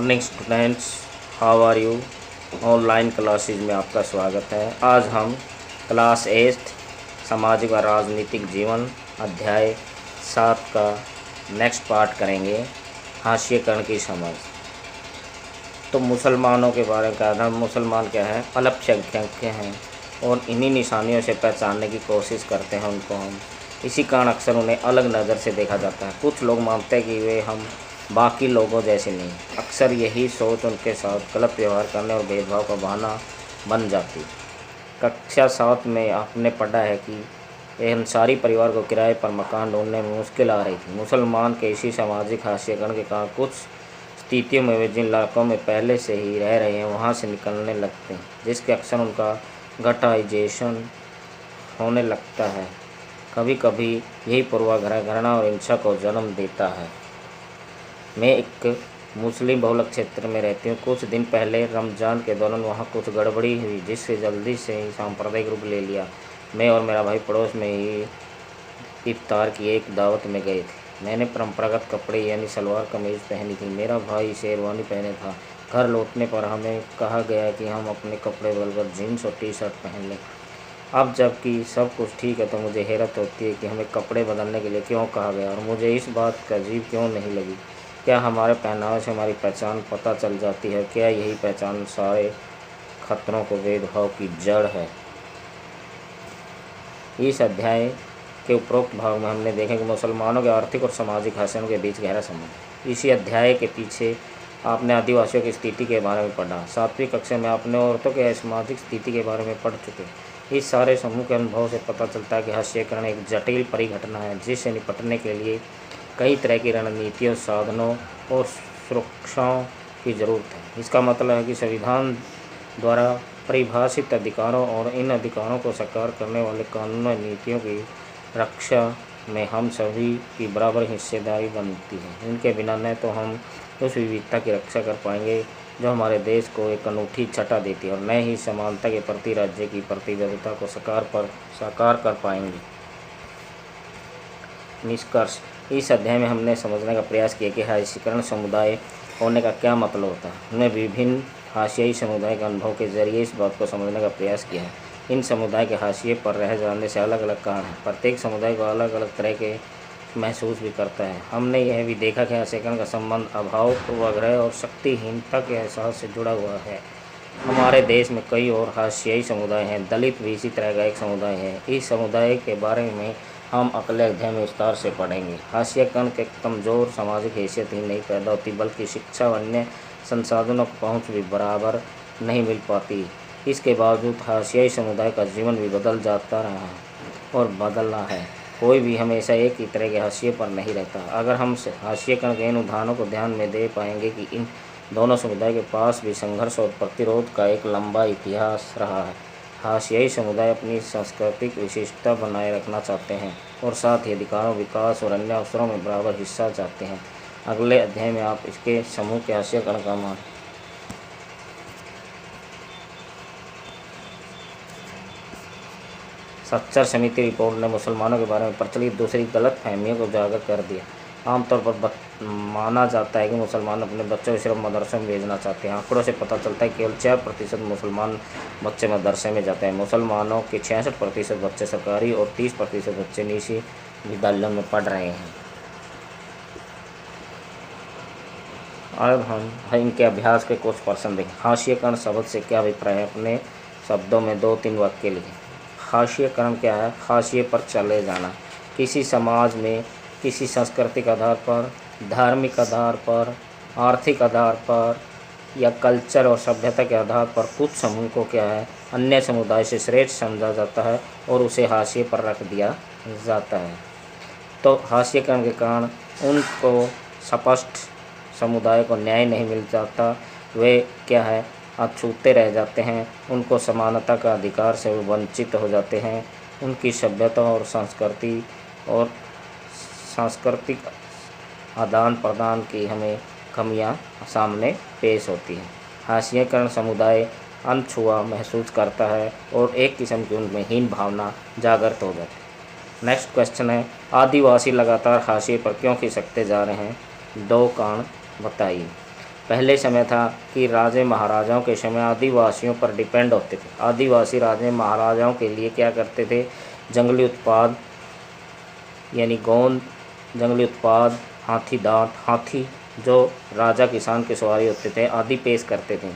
Morning students, how are you. Online classes में आपका स्वागत है। आज हम क्लास 8 सामाजिक व राजनीतिक जीवन अध्याय 7 का नेक्स्ट पार्ट करेंगे, हाशिएकरण की समझ। तो मुसलमानों के बारे में कहना, मुसलमान क्या है, अल्पसंख्यक हैं और इन्हीं निशानियों से पहचानने की कोशिश करते हैं उनको हम। इसी कारण अक्सर उन्हें अलग नज़र से देखा जाता है। कुछ लोग मानते हैं कि वे हम बाकी लोगों जैसे नहीं। अक्सर यही सोच उनके साथ गलत व्यवहार करने और भेदभाव का बहाना बन जाती। कक्षा 7 में आपने पढ़ा है कि एक अंसारी परिवार को किराए पर मकान ढूंढने में मुश्किल आ रही थी। मुसलमान के इसी सामाजिक हाशिएकरण के कारण कुछ स्थितियों में वे जिन इलाकों में पहले से ही रह रहे हैं वहाँ से निकलने लगते हैं, जिसके अक्सर उनका गटाइजेशन होने लगता है। कभी कभी यही पूर्वाग्रह घृणा और हिंसा को जन्म देता है। मैं एक मुस्लिम बहुल क्षेत्र में रहती हूँ। कुछ दिन पहले रमज़ान के दौरान वहाँ कुछ गड़बड़ी हुई, जिससे जल्दी से ही सांप्रदायिक रूप ले लिया। मैं और मेरा भाई पड़ोस में ही इफ्तार की एक दावत में गए थे। मैंने परंपरागत कपड़े यानी सलवार कमीज़ पहनी थी, मेरा भाई शेरवानी पहने था। घर लौटने पर हमें कहा गया कि हम अपने कपड़े बदलकर जीन्स और टी शर्ट पहन लें। अब जबकि सब कुछ ठीक है तो मुझे हैरत होती है कि हमें कपड़े बदलने के लिए क्यों कहा गया और मुझे इस बात का अजीब क्यों नहीं लगी। क्या हमारे पहनावे से हमारी पहचान पता चल जाती है? क्या यही पहचान सारे खतरों को भेदभाव की जड़ है? इस अध्याय के उपरोक्त भाग में हमने देखा कि मुसलमानों के आर्थिक और सामाजिक हाशियों के बीच गहरा संबंध। इसी अध्याय के पीछे आपने आदिवासियों की स्थिति के बारे में पढ़ा। 7वीं कक्षा में आपने औरतों के सामाजिक स्थिति के बारे में पढ़ चुके। इस सारे समूह के अनुभव से पता चलता है कि हाशिएकरण एक जटिल परिघटना है, जिससे निपटने के लिए कई तरह की रणनीतियों, साधनों और सुरक्षाओं की ज़रूरत है। इसका मतलब है कि संविधान द्वारा परिभाषित अधिकारों और इन अधिकारों को साकार करने वाले कानूनों और नीतियों की रक्षा में हम सभी की बराबर हिस्सेदारी बनती है। इनके बिना न तो हम उस विविधता की रक्षा कर पाएंगे जो हमारे देश को एक अनूठी छटा देती है, और न ही समानता के प्रति राज्य की प्रतिबद्धता को साकार कर पाएंगे। निष्कर्ष, इस अध्याय में हमने समझने का प्रयास किया कि हाशिएकरण समुदाय होने का क्या मतलब होता है। हमने विभिन्न हाशियाई समुदाय के अनुभव के जरिए इस बात को समझने का प्रयास किया है। इन समुदाय के हाशिए पर रह जाने से अलग अलग कारण हैं। प्रत्येक समुदाय को अलग अलग तरह के महसूस भी करता है। हमने यह भी देखा कि हाशिएकरण का संबंध अभाव, पूर्वाग्रह और शक्तिहीनता के एहसास से जुड़ा हुआ है। हमारे देश में कई और हाशियाई समुदाय हैं। दलित भी इसी तरह का एक समुदाय है। इस समुदाय के बारे में हम अगले अध्याय में विस्तार से पढ़ेंगे। हाशिएकरण के कमज़ोर सामाजिक हैसियत ही नहीं पैदा होती, बल्कि शिक्षा व अन्य संसाधनों की पहुँच भी बराबर नहीं मिल पाती। इसके बावजूद हाशियाई समुदाय का जीवन भी बदल जाता रहा है और बदलना है। कोई भी हमेशा एक ही तरह के हाशिए पर नहीं रहता। अगर हम हाशिएकरण के इन उदाहरणों को ध्यान में दे पाएंगे कि इन दोनों समुदाय के पास भी संघर्ष और प्रतिरोध का एक लंबा इतिहास रहा है। हाशियाई समुदाय अपनी सांस्कृतिक विशिष्टता बनाए रखना चाहते हैं और साथ ही अधिकारों, विकास और अन्य अवसरों में बराबर हिस्सा चाहते हैं। अगले अध्याय में आप इसके समूह के हाशिएकरण का मान सच्चर समिति रिपोर्ट ने मुसलमानों के बारे में प्रचलित दूसरी गलत फहमियों को उजागर कर दिया। आमतौर पर माना जाता है कि मुसलमान अपने बच्चों को सिर्फ मदरसों में भेजना चाहते हैं। आंकड़ों से पता चलता है कि केवल 4% मुसलमान बच्चे मदरसे में जाते हैं। मुसलमानों के 66% बच्चे सरकारी और 30% बच्चे निजी विद्यालयों में पढ़ रहे हैं। अब हम इनके अभ्यास के कुछ प्रश्न देखें। हाशिएकरण शब्द से क्या अभिप्राय है? अपने शब्दों में 2-3 वाक्य लिखें। हाशिएकरण क्या है? हाशिए पर चले जाना। किसी समाज में किसी सांस्कृतिक आधार पर, धार्मिक आधार पर, आर्थिक आधार पर या कल्चर और सभ्यता के आधार पर कुछ समूह को क्या है, अन्य समुदाय से श्रेष्ठ समझा जाता है और उसे हाशिए पर रख दिया जाता है। तो हाशिएकरण के कारण उनको स्पष्ट समुदाय को न्याय नहीं मिल जाता। वे क्या है, अछूते रह जाते हैं। उनको समानता का अधिकार से वंचित हो जाते हैं। उनकी सभ्यता और संस्कृति और सांस्कृतिक आदान प्रदान की हमें कमियां सामने पेश होती हैं। हाशिएकरण समुदाय अनछुआ महसूस करता है और एक किस्म की उनमें हीन भावना जागृत हो जाती है। नेक्स्ट क्वेश्चन है, आदिवासी लगातार हाशिए पर क्यों खिसकते जा रहे हैं? 2 कारण बताइए। पहले समय था कि राजे महाराजाओं के समय आदिवासियों पर डिपेंड होते थे। आदिवासी राजे महाराजाओं के लिए क्या करते थे, जंगली उत्पाद यानी गोंद, जंगली उत्पाद, हाथी दांत, हाथी जो राजा किसान के सवारी होते थे आदि पेश करते थे,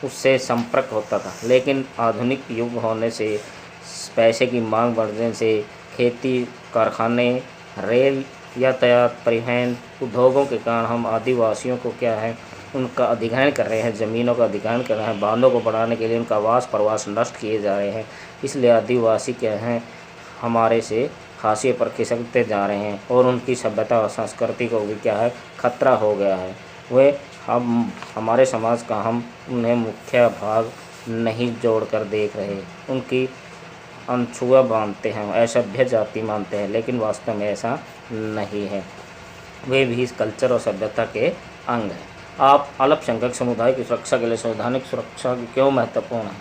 उससे संपर्क होता था। लेकिन आधुनिक युग होने से, पैसे की मांग बढ़ने से, खेती, कारखाने, रेल यातायात, परिवहन, उद्योगों के कारण हम आदिवासियों को क्या है, उनका अधिग्रहण कर रहे हैं, ज़मीनों का अधिग्रहण कर रहे हैं, बांधों को बढ़ाने के लिए उनका आवास प्रवास नष्ट किए जा रहे हैं। इसलिए आदिवासी क्या हैं, हमारे से हाशिए पर खिसकते जा रहे हैं और उनकी सभ्यता और संस्कृति को भी क्या है, खतरा हो गया है। वे हम हमारे समाज का हम उन्हें मुख्य भाग नहीं जोड़कर देख रहे, उनकी अनछुआ मानते हैं, असभ्य जाति मानते हैं, लेकिन वास्तव में ऐसा नहीं है। वे भी इस कल्चर और सभ्यता के अंग हैं। आप अल्पसंख्यक समुदाय की सुरक्षा के लिए संवैधानिक सुरक्षा क्यों महत्वपूर्ण है?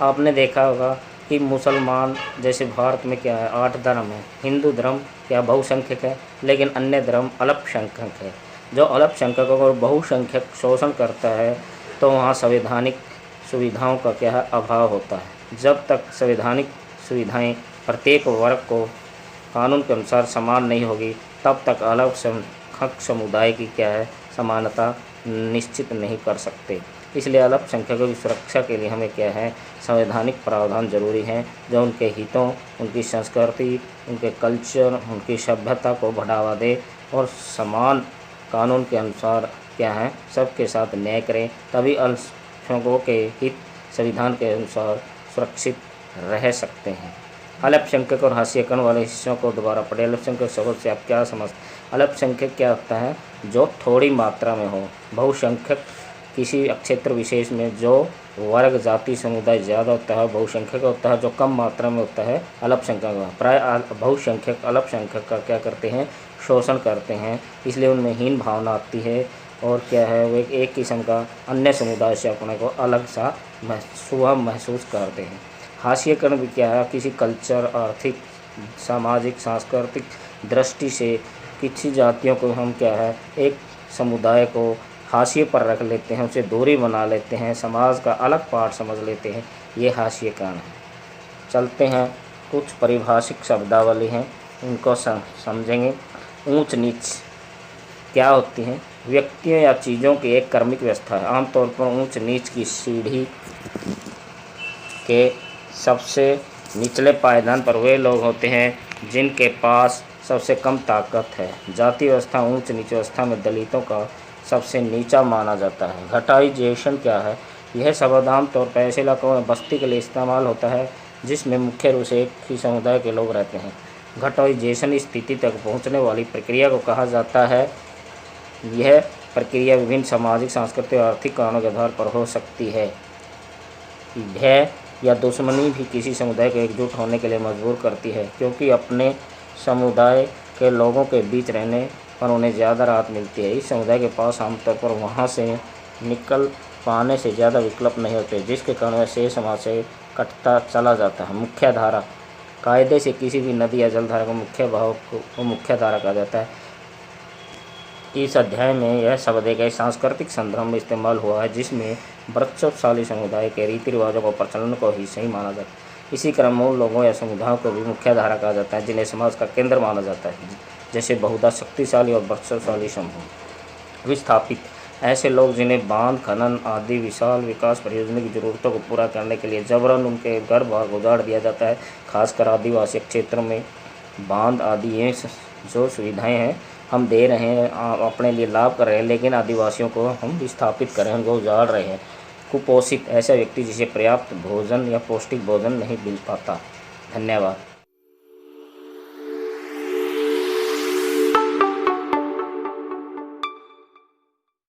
आपने देखा होगा कि मुसलमान जैसे भारत में क्या है, 8 धर्म है। हिंदू धर्म क्या बहुसंख्यक है, लेकिन अन्य धर्म अल्पसंख्यक है। जो अल्पसंख्यकों और बहुसंख्यक शोषण करता है तो वहाँ संवैधानिक सुविधाओं का क्या है, अभाव होता है। जब तक संवैधानिक सुविधाएं प्रत्येक वर्ग को कानून के अनुसार समान नहीं होगी, तब तक अल्पसंख्यक समुदाय की क्या है, समानता निश्चित नहीं कर सकते। इसलिए अल्पसंख्यकों की सुरक्षा के लिए हमें क्या है, संवैधानिक प्रावधान जरूरी हैं जो उनके हितों, उनकी संस्कृति, उनके कल्चर, उनकी सभ्यता को बढ़ावा दे और समान कानून के अनुसार क्या है, सबके साथ न्याय करें। तभी अल्पसंख्यकों के हित संविधान के अनुसार सुरक्षित रह सकते हैं। अल्पसंख्यक और हाशिए कण वाले हिस्सों को दोबारा पढ़े। अल्पसंख्यक शब्द से आप क्या समझते? अल्पसंख्यक क्या होता है, जो थोड़ी मात्रा में हो। बहुसंख्यक किसी क्षेत्र विशेष में जो वर्ग, जाति, समुदाय ज़्यादा होता है। बहुसंख्यक होता है जो कम मात्रा में होता है अल्पसंख्यक। प्राय बहुसंख्यक अल्पसंख्यक का क्या करते हैं, शोषण करते हैं। इसलिए उनमें हीन भावना आती है और क्या है, वे एक किस्म का अन्य समुदाय से अपने को अलग सा महसूस करते हैं। हाशिएकरण भी क्या है, किसी कल्चर, आर्थिक, सामाजिक, सांस्कृतिक दृष्टि से किसी जातियों को हम क्या है, एक समुदाय को हाशिए पर रख लेते हैं, उसे दूरी बना लेते हैं, समाज का अलग पार्ट समझ लेते हैं। ये हाशिएकरण है। चलते हैं, कुछ परिभाषिक शब्दावली हैं, उनको समझेंगे। ऊंच नीच क्या होती हैं? व्यक्तियों या चीज़ों की एक क्रमिक व्यवस्था है। आमतौर पर ऊंच नीच की सीढ़ी के सबसे निचले पायदान पर वे लोग होते हैं जिनके पास सबसे कम ताकत है। जाति व्यवस्था ऊंच नीच व्यवस्था में दलितों का सबसे नीचा माना जाता है। घटाइजेशन क्या है? यह शब्द आमतौर पर ऐसे इलाकों में बस्ती के लिए इस्तेमाल होता है जिसमें मुख्य रूप से एक ही समुदाय के लोग रहते हैं। घटाइजेशन स्थिति तक पहुंचने वाली प्रक्रिया को कहा जाता है। यह प्रक्रिया विभिन्न सामाजिक, सांस्कृतिक और आर्थिक कारणों के आधार पर हो सकती है। भय या दुश्मनी भी किसी समुदाय को एकजुट होने के लिए मजबूर करती है, क्योंकि अपने समुदाय के लोगों के बीच रहने पर उन्हें ज़्यादा राहत मिलती है। इस समुदाय के पास आमतौर पर वहाँ से निकल पाने से ज़्यादा विकल्प नहीं होते, जिसके कारण वह शेष समाज से कटता चला जाता है। मुख्य धारा कायदे से किसी भी नदी या जलधारा को मुख्य बहाव को मुख्य धारा कहा जाता है। इस अध्याय में यह शब्द एक सांस्कृतिक संदर्भ में इस्तेमाल हुआ है जिसमें वृक्षशाली समुदाय के रीति रिवाजों को, प्रचलन को ही सही माना जाता है। इसी क्रम मूल लोगों या समुदायों को भी मुख्य धारा कहा जाता है, जिन्हें समाज का केंद्र माना जाता है, जैसे बहुधा शक्तिशाली और वृक्षशाली समूह। विस्थापित ऐसे लोग जिन्हें बांध, खनन आदि विशाल विकास परियोजना की जरूरतों को पूरा करने के लिए जबरन उनके घर बार उजाड़ दिया जाता है। खासकर आदिवासी क्षेत्रों में बांध आदि ये जो सुविधाएं हैं हम दे रहे हैं, अपने लिए लाभ कर रहे हैं, लेकिन आदिवासियों को हम विस्थापित कर रहे हैं, उनको उजाड़ रहे हैं। कुपोषित ऐसा व्यक्ति जिसे पर्याप्त भोजन या पौष्टिक भोजन नहीं मिल पाता। धन्यवाद।